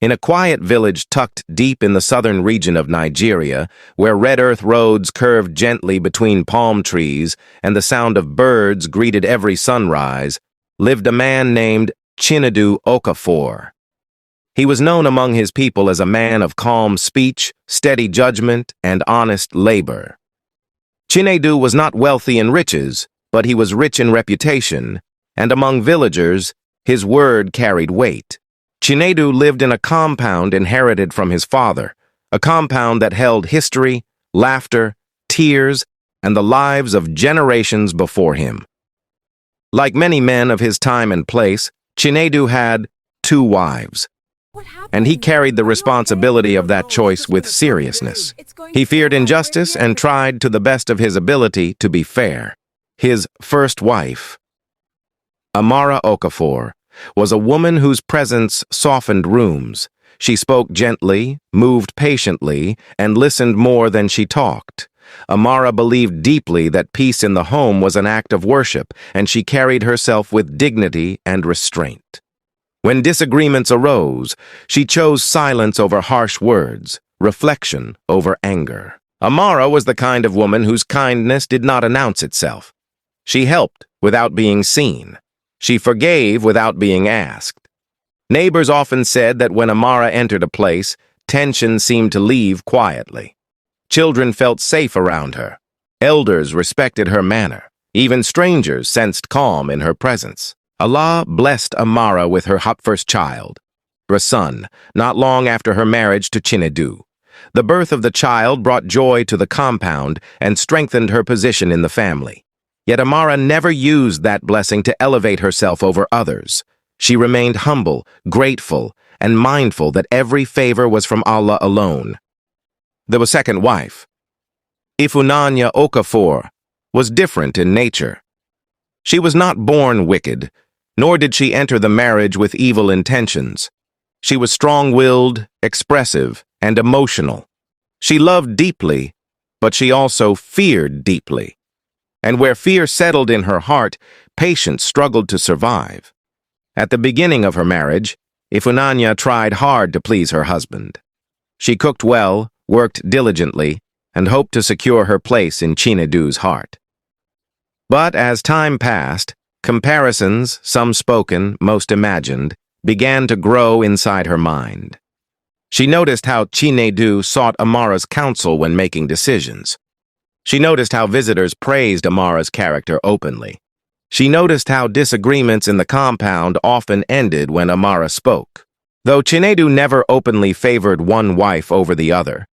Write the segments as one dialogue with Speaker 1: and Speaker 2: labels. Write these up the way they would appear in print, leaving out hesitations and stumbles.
Speaker 1: In a quiet village tucked deep in the southern region of Nigeria, where red earth roads curved gently between palm trees and the sound of birds greeted every sunrise, lived a man named Chinedu Okafor. He was known among his people as a man of calm speech, steady judgment, and honest labor. Chinedu was not wealthy in riches, but he was rich in reputation, and among villagers, his word carried weight. Chinedu lived in a compound inherited from his father, a compound that held history, laughter, tears, and the lives of generations before him. Like many men of his time and place, Chinedu had 2 wives, and he carried the responsibility of that choice with seriousness. He feared injustice and tried to the best of his ability to be fair. His first wife, Amara Okafor, was a woman whose presence softened rooms. She spoke gently, moved patiently, and listened more than she talked. Amara believed deeply that peace in the home was an act of worship, and she carried herself with dignity and restraint. When disagreements arose, she chose silence over harsh words, reflection over anger. Amara was the kind of woman whose kindness did not announce itself. She helped without being seen. She forgave without being asked. Neighbors often said that when Amara entered a place, tension seemed to leave quietly. Children felt safe around her. Elders respected her manner. Even strangers sensed calm in her presence. Allah blessed Amara with her first child, a son, not long after her marriage to Chinedu. The birth of the child brought joy to the compound and strengthened her position in the family. Yet Amara never used that blessing to elevate herself over others. She remained humble, grateful, and mindful that every favor was from Allah alone. The second wife, Ifunanya Okafor, was different in nature. She was not born wicked, nor did she enter the marriage with evil intentions. She was strong-willed, expressive, and emotional. She loved deeply, but she also feared deeply. And where fear settled in her heart, patience struggled to survive. At the beginning of her marriage, Ifunanya tried hard to please her husband. She cooked well, worked diligently, and hoped to secure her place in Chinedu's heart. But as time passed, comparisons, some spoken, most imagined, began to grow inside her mind. She noticed how Chinedu sought Amara's counsel when making decisions. She noticed how visitors praised Amara's character openly. She noticed how disagreements in the compound often ended when Amara spoke. Though Chinedu never openly favored one wife over the other,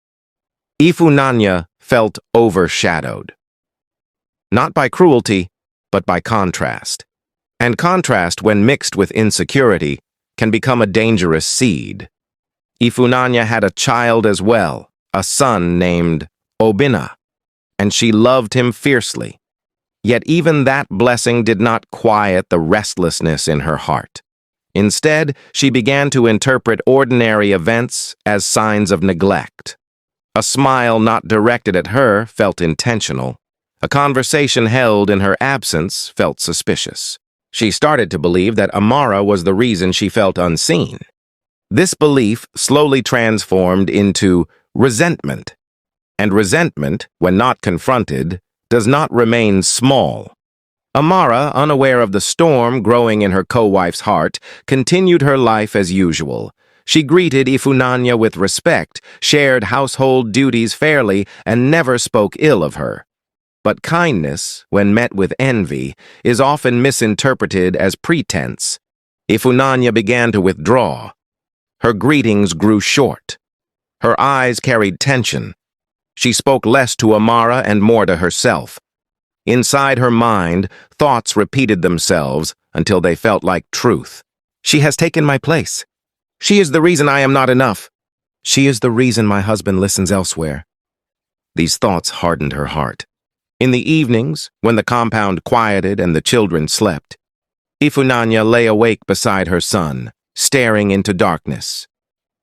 Speaker 1: Ifunanya felt overshadowed. Not by cruelty, but by contrast. And contrast, when mixed with insecurity, can become a dangerous seed. Ifunanya had a child as well, a son named Obinna, and she loved him fiercely. Yet even that blessing did not quiet the restlessness in her heart. Instead, she began to interpret ordinary events as signs of neglect. A smile not directed at her felt intentional. A conversation held in her absence felt suspicious. She started to believe that Amara was the reason she felt unseen. This belief slowly transformed into resentment. And resentment, when not confronted, does not remain small. Amara, unaware of the storm growing in her co-wife's heart, continued her life as usual. She greeted Ifunanya with respect, shared household duties fairly, and never spoke ill of her. But kindness, when met with envy, is often misinterpreted as pretense. Ifunanya began to withdraw. Her greetings grew short. Her eyes carried tension. She spoke less to Amara and more to herself. Inside her mind, thoughts repeated themselves until they felt like truth. She has taken my place. She is the reason I am not enough. She is the reason my husband listens elsewhere. These thoughts hardened her heart. In the evenings, when the compound quieted and the children slept, Ifunanya lay awake beside her son, staring into darkness.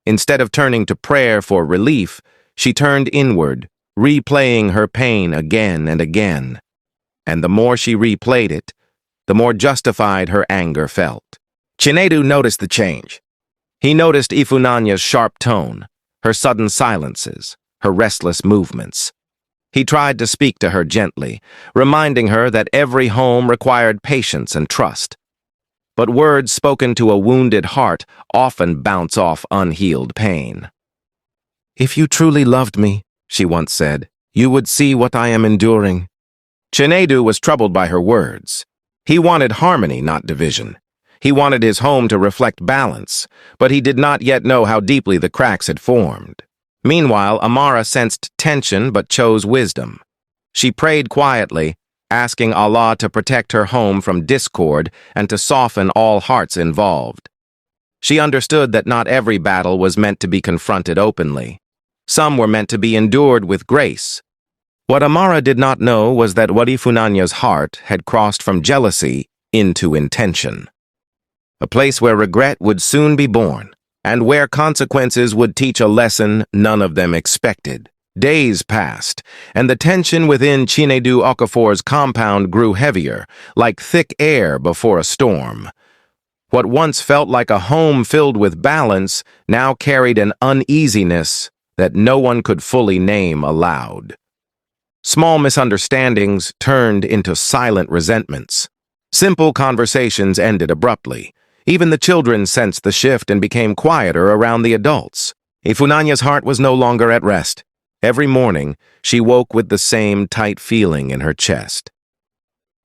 Speaker 1: Instead of turning to prayer for relief, she turned inward, replaying her pain again and again. And the more she replayed it, the more justified her anger felt. Chinedu noticed the change. He noticed Ifunanya's sharp tone, her sudden silences, her restless movements. He tried to speak to her gently, reminding her that every home required patience and trust. But words spoken to a wounded heart often bounce off unhealed pain. "If you truly loved me," she once said, "you would see what I am enduring." Chinedu was troubled by her words. He wanted harmony, not division. He wanted his home to reflect balance, but he did not yet know how deeply the cracks had formed. Meanwhile, Amara sensed tension but chose wisdom. She prayed quietly, asking Allah to protect her home from discord and to soften all hearts involved. She understood that not every battle was meant to be confronted openly. Some were meant to be endured with grace. What Amara did not know was that Ifunanya's heart had crossed from jealousy into intention. A place where regret would soon be born, and where consequences would teach a lesson none of them expected. Days passed, and the tension within Chinedu Okafor's compound grew heavier, like thick air before a storm. What once felt like a home filled with balance now carried an uneasiness that no one could fully name aloud. Small misunderstandings turned into silent resentments. Simple conversations ended abruptly. Even the children sensed the shift and became quieter around the adults. Ifunanya's heart was no longer at rest. Every morning, she woke with the same tight feeling in her chest.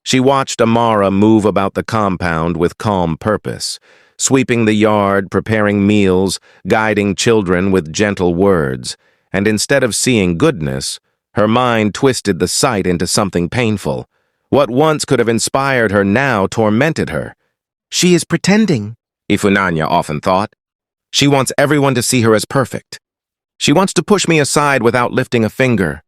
Speaker 1: She watched Amara move about the compound with calm purpose, sweeping the yard, preparing meals, guiding children with gentle words, and instead of seeing goodness, her mind twisted the sight into something painful. What once could have inspired her now tormented her. "She is pretending," Ifunanya often thought. "She wants everyone to see her as perfect. She wants to push me aside without lifting a finger."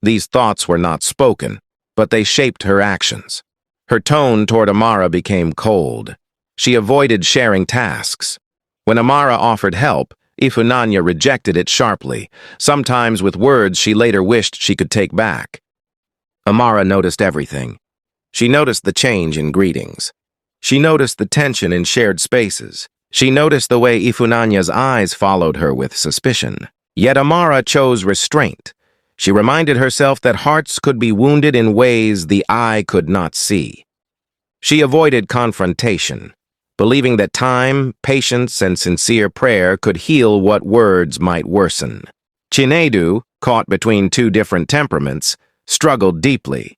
Speaker 1: These thoughts were not spoken, but they shaped her actions. Her tone toward Amara became cold. She avoided sharing tasks. When Amara offered help, Ifunanya rejected it sharply, sometimes with words she later wished she could take back. Amara noticed everything. She noticed the change in greetings. She noticed the tension in shared spaces. She noticed the way Ifunanya's eyes followed her with suspicion. Yet Amara chose restraint. She reminded herself that hearts could be wounded in ways the eye could not see. She avoided confrontation, believing that time, patience, and sincere prayer could heal what words might worsen. Chinedu, caught between two different temperaments, struggled deeply.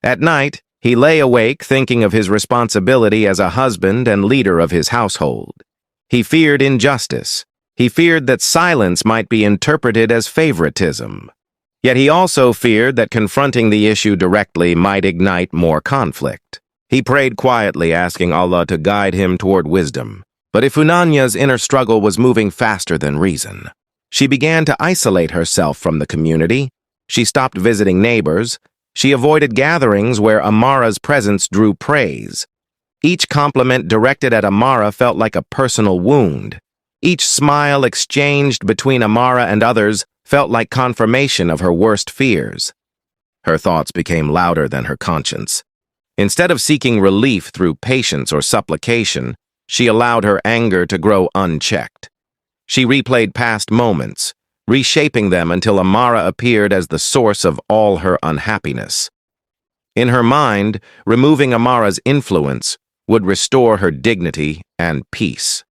Speaker 1: At night, he lay awake thinking of his responsibility as a husband and leader of his household. He feared injustice. He feared that silence might be interpreted as favoritism. Yet he also feared that confronting the issue directly might ignite more conflict. He prayed quietly, asking Allah to guide him toward wisdom. But Ifunanya's inner struggle was moving faster than reason. She began to isolate herself from the community. She stopped visiting neighbors. She avoided gatherings where Amara's presence drew praise. Each compliment directed at Amara felt like a personal wound. Each smile exchanged between Amara and others felt like confirmation of her worst fears. Her thoughts became louder than her conscience. Instead of seeking relief through patience or supplication, she allowed her anger to grow unchecked. She replayed past moments, reshaping them until Amara appeared as the source of all her unhappiness. In her mind, removing Amara's influence would restore her dignity and peace.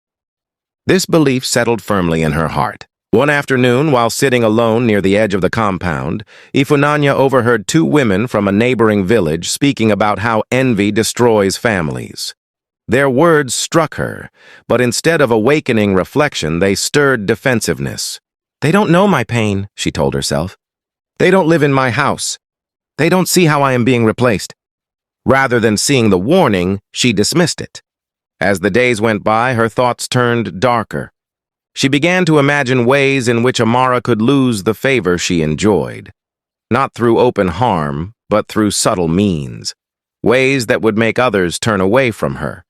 Speaker 1: This belief settled firmly in her heart. One afternoon, while sitting alone near the edge of the compound, Ifunanya overheard two women from a neighboring village speaking about how envy destroys families. Their words struck her, but instead of awakening reflection, they stirred defensiveness. "They don't know my pain," she told herself. "They don't live in my house. They don't see how I am being replaced." Rather than seeing the warning, she dismissed it. As the days went by, her thoughts turned darker. She began to imagine ways in which Amara could lose the favor she enjoyed. Not through open harm, but through subtle means. Ways that would make others turn away from her,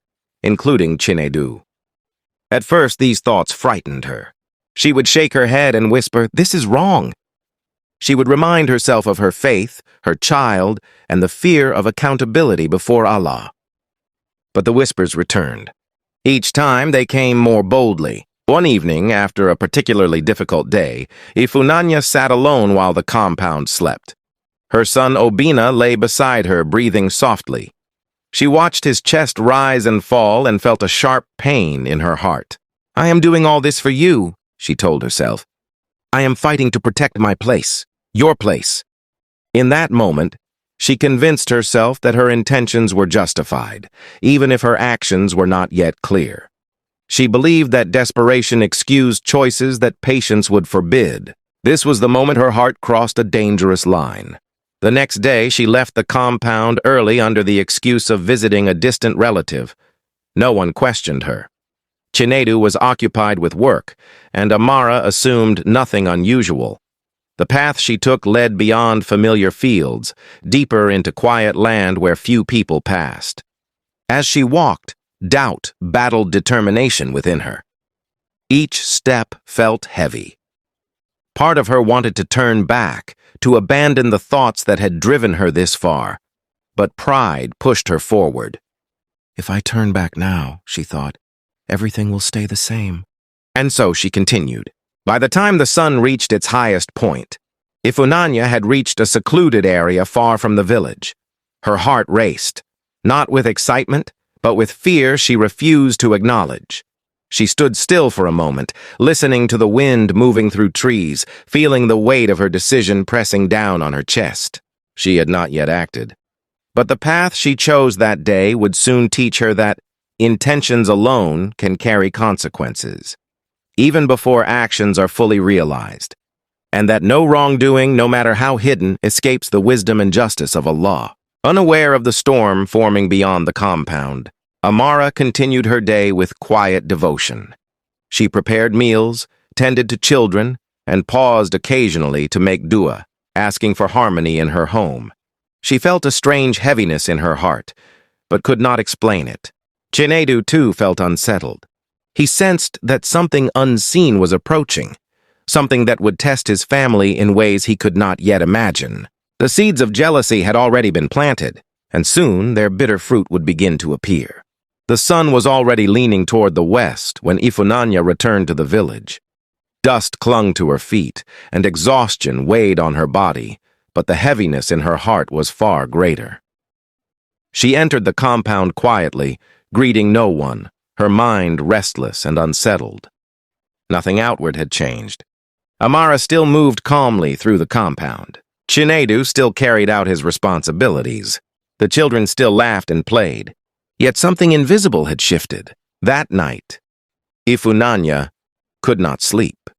Speaker 1: including Chinedu. At first, these thoughts frightened her. She would shake her head and whisper, "This is wrong." She would remind herself of her faith, her child, and the fear of accountability before Allah. But the whispers returned. Each time they came more boldly. One evening, after a particularly difficult day, Ifunanya sat alone while the compound slept. Her son Obina lay beside her, breathing softly. She watched his chest rise and fall and felt a sharp pain in her heart. "I am doing all this for you," she told herself. "I am fighting to protect my place, your place." In that moment, she convinced herself that her intentions were justified, even if her actions were not yet clear. She believed that desperation excused choices that patience would forbid. This was the moment her heart crossed a dangerous line. The next day, she left the compound early under the excuse of visiting a distant relative. No one questioned her. Chinedu was occupied with work, and Amara assumed nothing unusual. The path she took led beyond familiar fields, deeper into quiet land where few people passed. As she walked, doubt battled determination within her. Each step felt heavy. Part of her wanted to turn back, to abandon the thoughts that had driven her this far, but pride pushed her forward. "If I turn back now," she thought, "everything will stay the same." And so she continued. By the time the sun reached its highest point, Ifunanya had reached a secluded area far from the village. Her heart raced, not with excitement, but with fear she refused to acknowledge. She stood still for a moment, listening to the wind moving through trees, feeling the weight of her decision pressing down on her chest. She had not yet acted. But the path she chose that day would soon teach her that intentions alone can carry consequences, even before actions are fully realized, and that no wrongdoing, no matter how hidden, escapes the wisdom and justice of Allah. Unaware of the storm forming beyond the compound, Amara continued her day with quiet devotion. She prepared meals, tended to children, and paused occasionally to make dua, asking for harmony in her home. She felt a strange heaviness in her heart, but could not explain it. Chinedu, too, felt unsettled. He sensed that something unseen was approaching, something that would test his family in ways he could not yet imagine. The seeds of jealousy had already been planted, and soon their bitter fruit would begin to appear. The sun was already leaning toward the west when Ifunanya returned to the village. Dust clung to her feet, and exhaustion weighed on her body, but the heaviness in her heart was far greater. She entered the compound quietly, greeting no one, her mind restless and unsettled. Nothing outward had changed. Amara still moved calmly through the compound. Chinedu still carried out his responsibilities. The children still laughed and played. Yet something invisible had shifted. That night, Ifunanya could not sleep.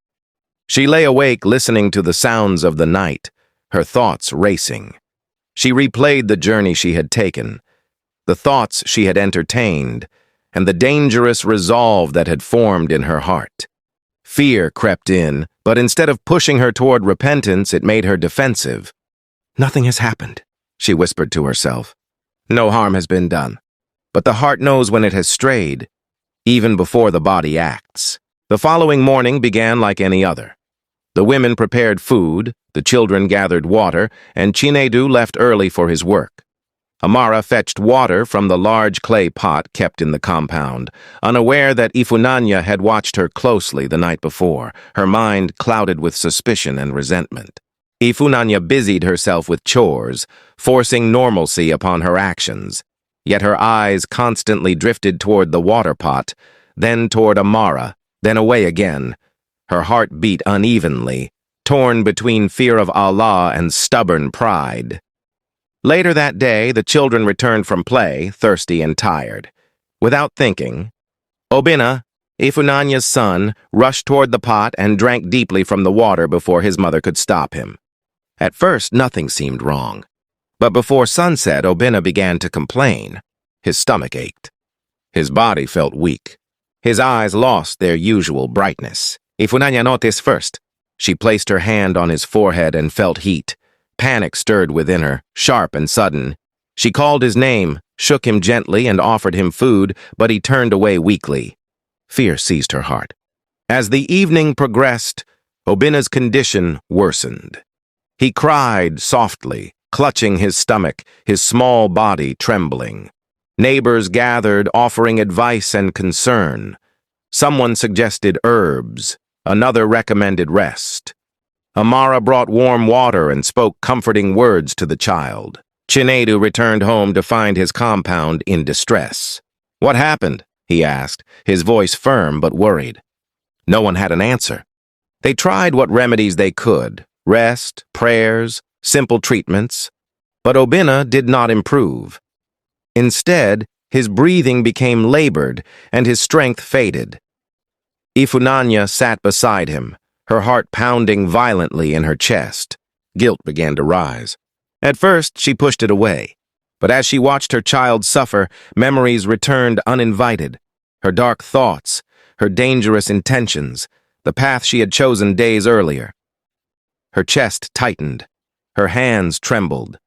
Speaker 1: She lay awake listening to the sounds of the night, her thoughts racing. She replayed the journey she had taken, the thoughts she had entertained, and the dangerous resolve that had formed in her heart. Fear crept in, but instead of pushing her toward repentance, it made her defensive. "Nothing has happened," she whispered to herself. "No harm has been done. But the heart knows when it has strayed, even before the body acts." The following morning began like any other. The women prepared food, the children gathered water, and Chinedu left early for his work. Amara fetched water from the large clay pot kept in the compound, unaware that Ifunanya had watched her closely the night before, her mind clouded with suspicion and resentment. Ifunanya busied herself with chores, forcing normalcy upon her actions. Yet her eyes constantly drifted toward the water pot, then toward Amara, then away again. Her heart beat unevenly, torn between fear of Allah and stubborn pride. Later that day, the children returned from play, thirsty and tired. Without thinking, Obina, Ifunanya's son, rushed toward the pot and drank deeply from the water before his mother could stop him. At first, nothing seemed wrong. But before sunset, Obina began to complain. His stomach ached. His body felt weak. His eyes lost their usual brightness. Ifunanya noticed first. She placed her hand on his forehead and felt heat. Panic stirred within her, sharp and sudden. She called his name, shook him gently, and offered him food, but he turned away weakly. Fear seized her heart. As the evening progressed, Obina's condition worsened. He cried softly, clutching his stomach, his small body trembling. Neighbors gathered, offering advice and concern. Someone suggested herbs. Another recommended rest. Amara brought warm water and spoke comforting words to the child. Chinedu returned home to find his compound in distress. "What happened?" he asked, his voice firm but worried. No one had an answer. They tried what remedies they could, rest, prayers, simple treatments, but Obinna did not improve. Instead, his breathing became labored and his strength faded. Ifunanya sat beside him, her heart pounding violently in her chest. Guilt began to rise. At first, she pushed it away, but as she watched her child suffer, memories returned uninvited. Her dark thoughts, her dangerous intentions, the path she had chosen days earlier. Her chest tightened. Her hands trembled.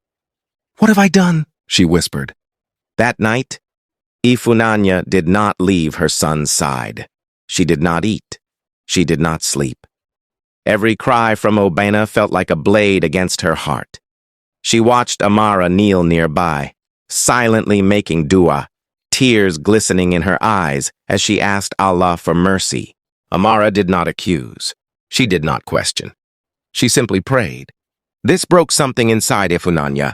Speaker 1: "What have I done?" she whispered. That night, Ifunanya did not leave her son's side. She did not eat. She did not sleep. Every cry from Obinna felt like a blade against her heart. She watched Amara kneel nearby, silently making dua, tears glistening in her eyes as she asked Allah for mercy. Amara did not accuse. She did not question. She simply prayed. This broke something inside Ifunanya.